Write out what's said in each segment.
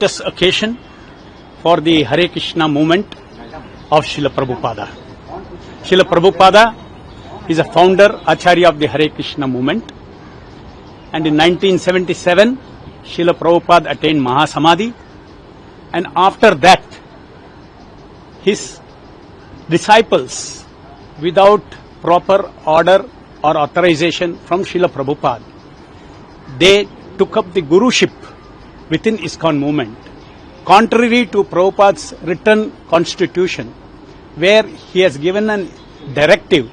This occasion for the Hare Krishna movement of Srila Prabhupada. Srila Prabhupada is a founder, Acharya of the Hare Krishna movement, and in 1977 Srila Prabhupada attained Mahasamadhi, and after that his disciples, without proper order or authorization from Srila Prabhupada, they took up the guruship within ISKCON movement, contrary to Prabhupada's written constitution, where he has given a directive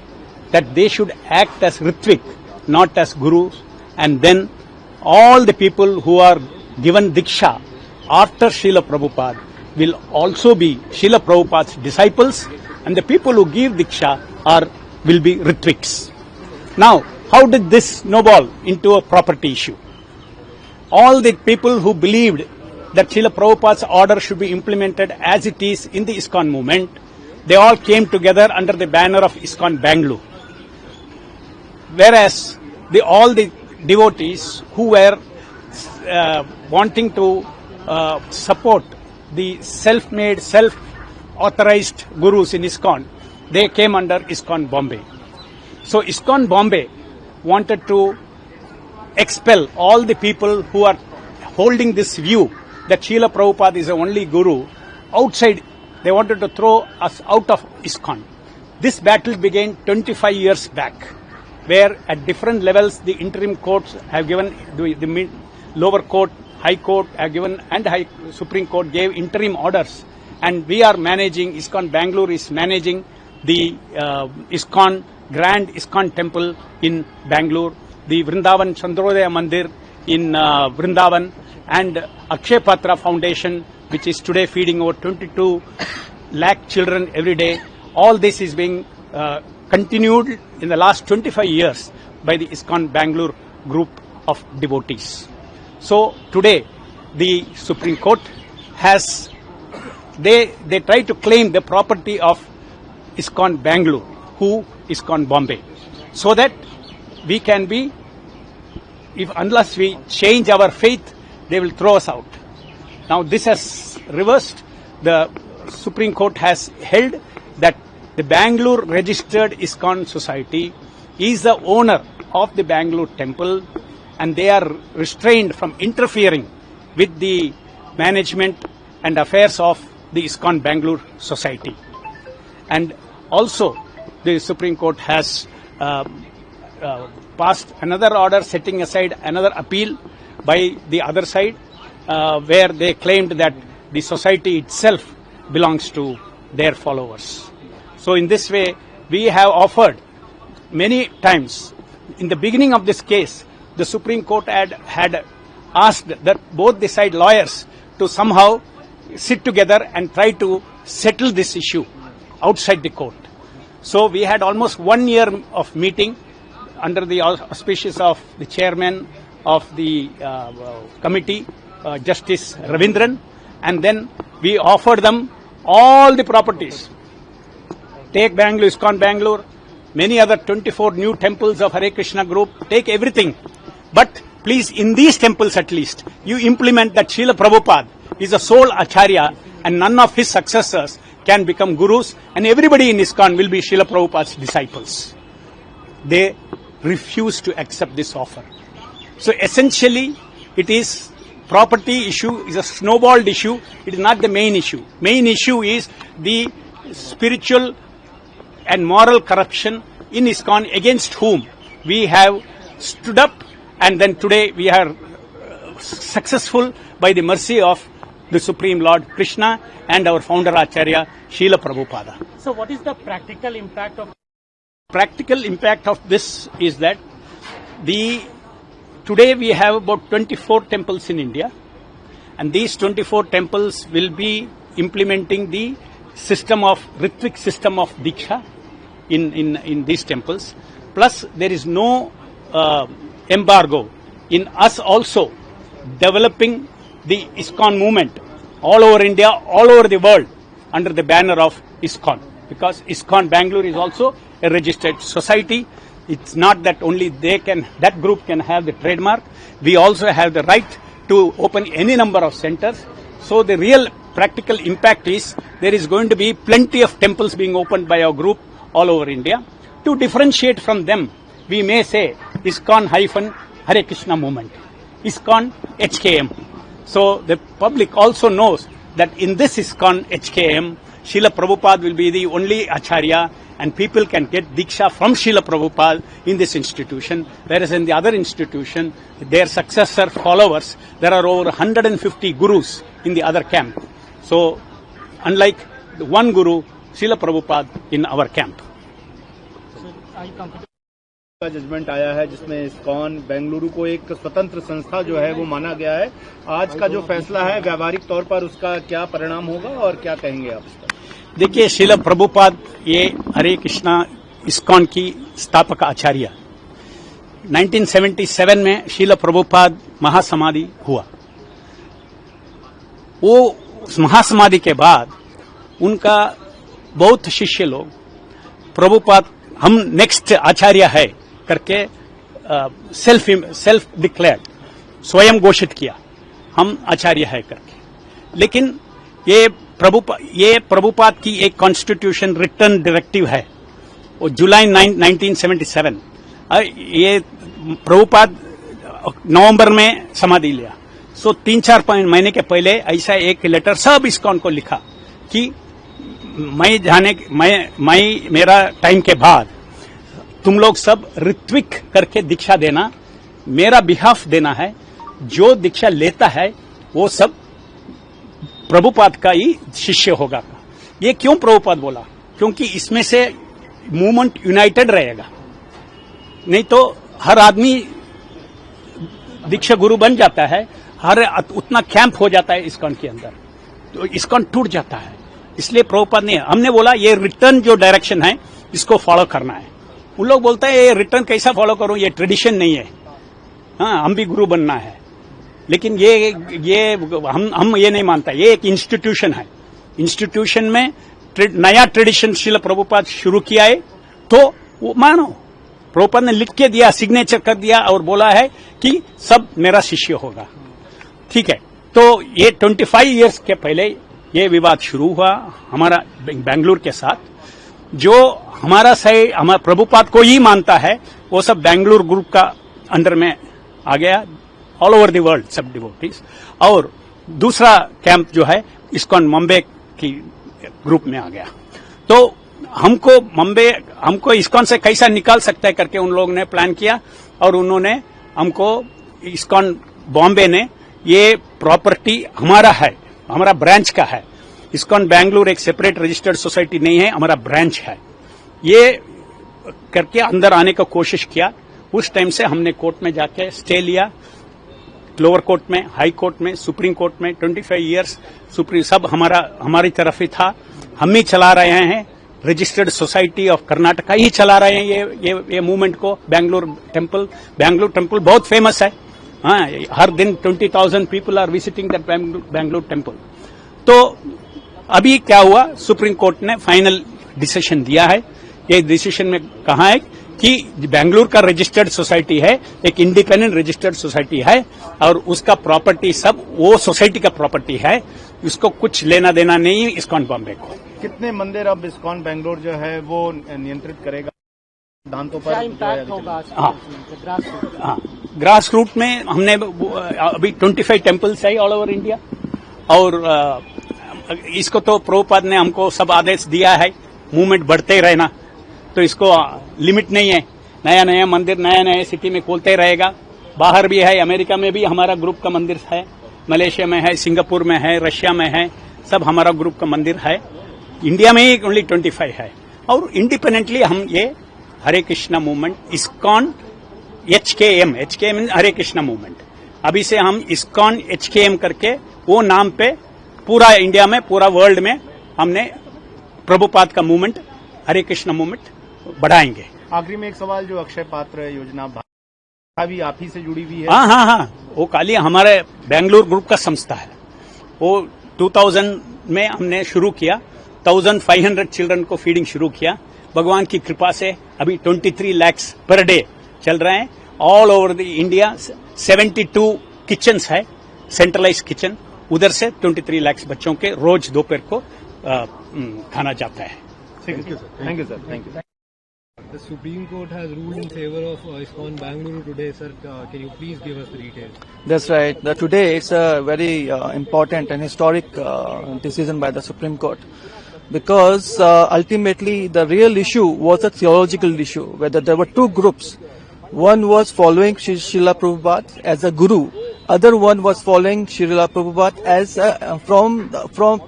that they should act as Ritvik, not as gurus, and then all the people who are given Diksha after Srila Prabhupada will also be Srila Prabhupada's disciples, and the people who give Diksha will be Ritviks. Now, how did this snowball into a property issue? All the people who believed that Srila Prabhupada's order should be implemented as it is in the ISKCON movement, they all came together under the banner of ISKCON Bangalore. Whereas all the devotees who were wanting to support the self-made, self-authorized gurus in ISKCON, they came under ISKCON Bombay. So ISKCON Bombay wanted to expel all the people who are holding this view that Srila Prabhupada is the only guru outside. They wanted to throw us out of ISKCON. This battle began 25 years back, where at different levels the interim courts have given, the lower court, high court have given, and Supreme Court gave interim orders. And we are managing, ISKCON Bangalore is managing the ISKCON, Grand ISKCON Temple in Bangalore, the Vrindavan Chandrodaya Mandir in Vrindavan, and Akshay Patra Foundation, which is today feeding over 22 lakh children every day. All this is being continued in the last 25 years by the ISKCON Bangalore group of devotees. So today the Supreme Court has, they try to claim the property of ISKCON Bangalore, who ISKCON Bombay, so that we can be, unless we change our faith, they will throw us out. Now this has reversed. The Supreme Court has held that the Bangalore registered ISKCON society is the owner of the Bangalore temple, and they are restrained from interfering with the management and affairs of the ISKCON Bangalore society. And also the Supreme Court has passed another order setting aside another appeal by the other side, where they claimed that the society itself belongs to their followers. So in this way, we have offered many times. In the beginning of this case, the Supreme Court had asked that both the side lawyers to somehow sit together and try to settle this issue outside the court. So we had almost 1 year of meeting under the auspices of the chairman of the committee, Justice Ravindran, and then we offered them all the properties. Take Bangalore, ISKCON Bangalore, many other 24 new temples of Hare Krishna group, take everything. But please, in these temples at least, you implement that Srila Prabhupada is the sole Acharya and none of his successors can become gurus, and everybody in ISKCON will be Srila Prabhupada's disciples. They refuse to accept this offer. So essentially, it is property issue, is a snowballed issue. It is not the main issue. Main issue is the spiritual and moral corruption in ISKCON, against whom we have stood up, and then today we are successful by the mercy of the Supreme Lord Krishna and our founder Acharya Srila Prabhupada. So what is the practical impact of? Practical impact of this is that today we have about 24 temples in India, and these 24 temples will be implementing the system of Ritvik system of Diksha in these temples. Plus there is no embargo in us also developing the ISKCON movement all over India, all over the world under the banner of ISKCON, because ISKCON Bangalore is also a registered society. It's not that only that group can have the trademark. We also have the right to open any number of centers. So the real practical impact is there is going to be plenty of temples being opened by our group all over India. To differentiate from them, we may say ISKCON Hare Krishna movement, ISKCON HKM. So the public also knows that in this ISKCON HKM, Srila Prabhupada will be the only Acharya and people can get Diksha from Srila Prabhupada in this institution, whereas in the other institution, their successor followers, there are over 150 gurus in the other camp. So, unlike the one guru, Srila Prabhupada in our camp. का judgement आया है जिसमें ISKCON Bengaluru को एक स्वतंत्र संस्था जो है वो माना गया है। आज का जो फैसला है व्यावहारिक तौर पर उसका क्या परिणाम होगा और क्या कहेंगे आप इस पर? देखिए, श्रील प्रभुपाद ये हरे कृष्णा इस्कॉन की स्थापक आचार्य, 1977 में श्रील प्रभुपाद महासमाधि हुआ। वो महासमाधि के बाद उनका बहुत शिष्य लोग प्रभुपाद हम नेक्स्ट आचार्य है करके सेल्फ डिक्लेयर्ड, स्वयं घोषित किया हम आचार्य है करके। लेकिन ये प्रभुपाद की एक कॉन्स्टिट्यूशन रिटर्न डायरेक्टिव है, वो जुलाई 1977। ये प्रभुपाद नवंबर में समाधि लिया। सो 3-4 महीने के पहले ऐसा एक लेटर सब इस्कॉन को लिखा कि मेरा टाइम के बाद तुम लोग सब ऋत्विक करके दीक्षा देना, मेरा बिहाफ देना है। जो दीक्षा लेता है वो सब प्रभुपाद का ही शिष्य होगा। ये क्यों प्रभुपाद बोला? क्योंकि इसमें से मूवमेंट यूनाइटेड रहेगा, नहीं तो हर आदमी दीक्षा गुरु बन जाता है, हर उतना कैंप हो जाता है इस्कॉन के अंदर, तो इस्कॉन टूट जाता है। इसलिए प्रभुपाद ने हमने बोला ये रिटर्न जो डायरेक्शन है इसको फॉलो करना है। उन लोग बोलते हैं ये रिटर्न कैसा फॉलो करूं, ये ट्रेडिशन नहीं है, हाँ हम भी गुरु बनना है। लेकिन ये हम ये नहीं मानता, ये एक इंस्टीट्यूशन है। इंस्टीट्यूशन में नया ट्रेडिशन श्रील प्रभुपाद शुरू किया है तो वो मानो। प्रभुपाद ने लिख के दिया, सिग्नेचर कर दिया और बोला है कि सब मेरा शिष्य होगा। ठीक है, तो ये 25 इयर्स के पहले ये विवाद शुरू हुआ हमारा बेंगलुरु के साथ। जो हमारा प्रभुपाद को ही मानता है वो सब बेंगलुरु ग्रुप का अंडर में आ गया, ऑल ओवर द वर्ल्ड सब डिवोटीज। और दूसरा कैंप जो है इस्कॉन मुंबई की ग्रुप में आ गया। तो हमको इस्कॉन से कैसा निकाल सकता है करके उन लोगों ने प्लान किया और उन्होंने हमको इस्कॉन बॉम्बे ने ये प्रॉपर्टी हमारा है, हमारा ब्रांच का है। इस्कॉन बैंगलोर एक सेपरेट रजिस्टर्ड सोसाइटी नहीं है, हमारा ब्रांच है। ये करके अंदर आने का कोशिश किया। उस टाइम से हमने कोर्ट में जाके स्टे लिया, लोअर कोर्ट में, हाई कोर्ट में, सुप्रीम कोर्ट में। 25 इयर्स सुप्रीम सब हमारी तरफ ही था, हम ही चला रहे हैं। रजिस्टर्ड सोसाइटी ऑफ कर्नाटका ही चला रहे हैं ये मूवमेंट को। बैंगलोर टेम्पल बहुत फेमस है, हाँ, हर दिन 20,000 people are visiting that Bangalore temple. तो अभी क्या हुआ, सुप्रीम कोर्ट ने फाइनल डिसीजन दिया है। ये डिसीजन में कहा है कि बेंगलुरु का रजिस्टर्ड सोसाइटी है, एक इंडिपेंडेंट रजिस्टर्ड सोसाइटी है और उसका प्रॉपर्टी सब वो सोसाइटी का प्रॉपर्टी है, उसको कुछ लेना देना नहीं इस्कॉन बॉम्बे को। कितने मंदिर अब इस्कॉन बेंगलोर जो है वो नियंत्रित करेगा? सिद्धांतों पर इम्पैक्ट होगा? हाँ, ग्रास रूट में हमने अभी 25 टेम्पल्स है ऑल ओवर इंडिया। और इसको तो प्रभुपाद ने हमको सब आदेश दिया है, मूवमेंट बढ़ते रहना, तो इसको लिमिट नहीं है। नया नया मंदिर नया नया सिटी में खोलते रहेगा। बाहर भी है, अमेरिका में भी हमारा ग्रुप का मंदिर है, मलेशिया में है, सिंगापुर में है, रशिया में है, सब हमारा ग्रुप का मंदिर है। इंडिया में ही ओनली 25 है। और इंडिपेंडेंटली हम ये हरे कृष्णा मूवमेंट इस्कॉन HKM हरे कृष्णा मूवमेंट, अभी से हम इस्कॉन HKM करके वो नाम पे पूरा इंडिया में, पूरा वर्ल्ड में हमने प्रभुपाद का मूवमेंट हरे कृष्णा मूवमेंट बढ़ाएंगे। आखिरी में एक सवाल, जो अक्षय पात्र योजना भी आप ही से जुड़ी हुई है? हाँ, वो काली हमारे बेंगलुरु ग्रुप का संस्था है। वो 2000 में हमने शुरू किया, 1500 चिल्ड्रन को फीडिंग शुरू किया। भगवान की कृपा से अभी 23 लाख पर डे चल रहे हैं all over the India. 72 kitchens है, सेंट्रलाइज किचन, उधर से 23 लाख बच्चों के रोज दोपहर को खाना जाता है. Thank you sir. Thank you. The Supreme Court has ruled in favor of ISKCON Bangalore today, sir. Can you please give us the details? That's right. Today it's a very important and historic decision by the Supreme Court, because ultimately the real issue was a theological issue, whether there were two groups. One was following Srila Prabhupada as a guru, other one was following Srila Prabhupada as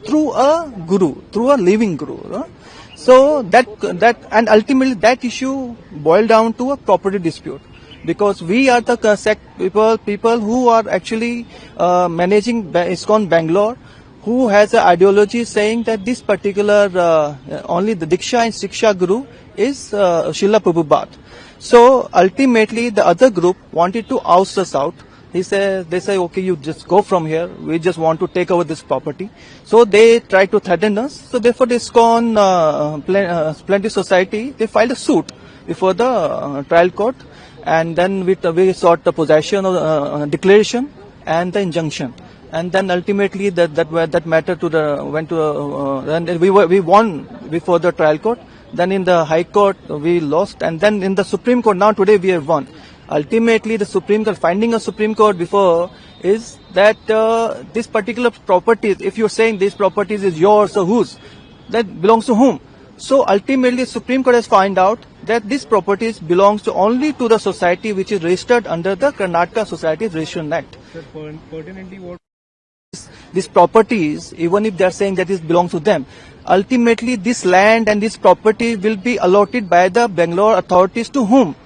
through a guru, through a living guru. So that and ultimately that issue boiled down to a property dispute, because we are the sect people who are actually managing ISKCON Bangalore, who has an ideology saying that this particular only the Diksha and Shiksha Guru is Srila Prabhupada. So ultimately the other group wanted to oust us out. They say, okay, you just go from here. We just want to take over this property. So they try to threaten us. So therefore, the ISKCON Splendid Society, they filed a suit before the trial court, and then we sought the possession of declaration and the injunction. And then ultimately that matter then we won before the trial court. Then in the High Court we lost, and then in the Supreme Court now today we have won. Ultimately, the Supreme Court, finding a Supreme Court before is that this particular properties, if you're saying this properties is yours or whose, that belongs to whom? So ultimately, the Supreme Court has found out that this properties belongs to only to the society which is registered under the Karnataka Societies Registration Act. Sir, pertinently what? These properties, even if they are saying that it belongs to them, ultimately this land and this property will be allotted by the Bangalore authorities to whom?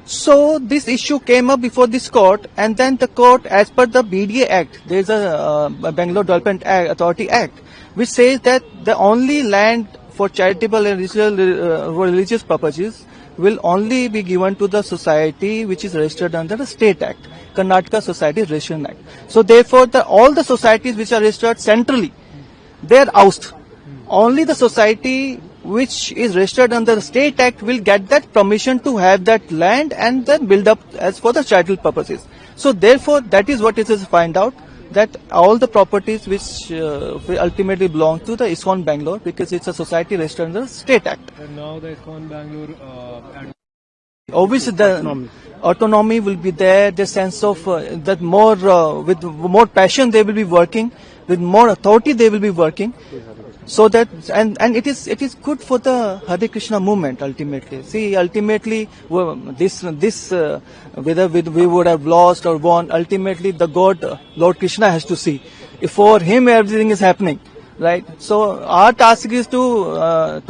So this issue came up before this court, and then the court, as per the BDA Act, there is a Bangalore Development Authority Act, which says that the only land for charitable and religious purposes will only be given to the society which is registered under the State Act, Karnataka Society Registration Act. So therefore, all the societies which are registered centrally, they are ousted. Only the society which is registered under the State Act will get that permission to have that land and then build up as for the charitable purposes. So therefore, that is what it is find out, that all the properties which will ultimately belong to the ISKCON Bangalore, because it's a society registered under the State Act. And now the ISKCON Bangalore... Obviously, the autonomy will be there. The sense of that with more passion they will be working, with more authority they will be working. So that and it is good for the Hare Krishna movement ultimately. See, ultimately this whether we would have lost or won, ultimately the God Lord Krishna has to see. If for him everything is happening, right? So our task is that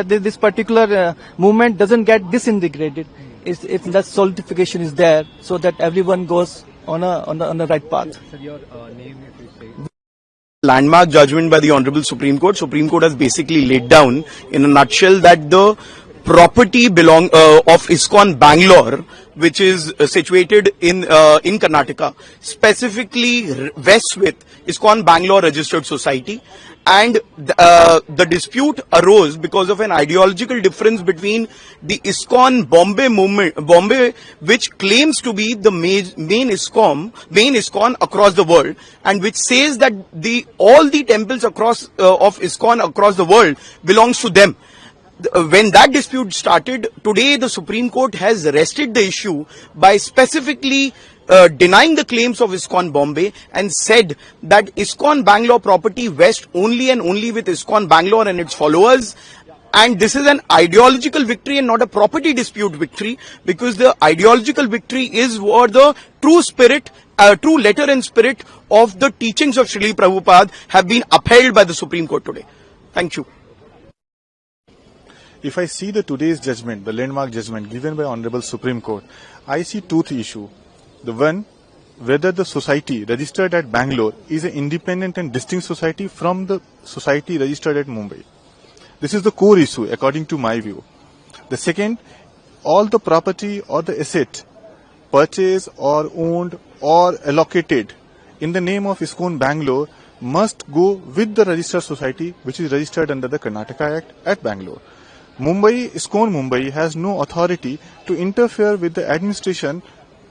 this particular movement doesn't get disintegrated. If that solidification is there, so that everyone goes on a right path. Sir, your name, if you say. Landmark judgment by the Honorable Supreme Court. Supreme Court has basically laid down in a nutshell that the property of ISKCON Bangalore, which is situated in Karnataka, specifically rests with ISKCON Bangalore Registered Society, and the dispute arose because of an ideological difference between the ISKCON Bombay, which claims to be the main ISKCON across the world, and which says that all the temples of ISKCON across the world belongs to them. When that dispute started, today the Supreme Court has rested the issue by specifically denying the claims of ISKCON Bombay and said that ISKCON Bangalore property vests only and only with ISKCON Bangalore and its followers. And this is an ideological victory and not a property dispute victory, because the ideological victory is for the true spirit, true letter and spirit of the teachings of Srila Prabhupada have been upheld by the Supreme Court today. Thank you. If I see today's judgment, the landmark judgment given by Honorable Supreme Court, I see two issues. The one, whether the society registered at Bangalore is an independent and distinct society from the society registered at Mumbai. This is the core issue according to my view. The second, all the property or the asset purchased or owned or allocated in the name of ISKCON Bangalore must go with the registered society which is registered under the Karnataka Act at Bangalore. ISKCON Mumbai has no authority to interfere with the administration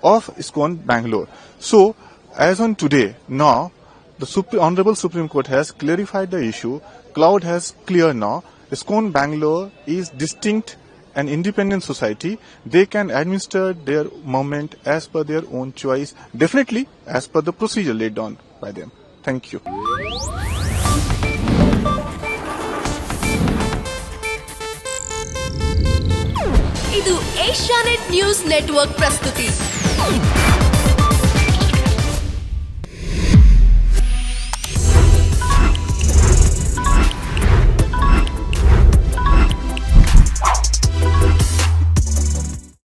of ISKCON Bangalore. So, as on today, now, The Honorable Supreme Court has clarified the issue. Cloud has clear now. ISKCON Bangalore is distinct and independent society. They can administer their movement as per their own choice, definitely as per the procedure laid down by them. Thank you. ಇದು Asianet news network ಪ್ರಸ್ತುತಿ.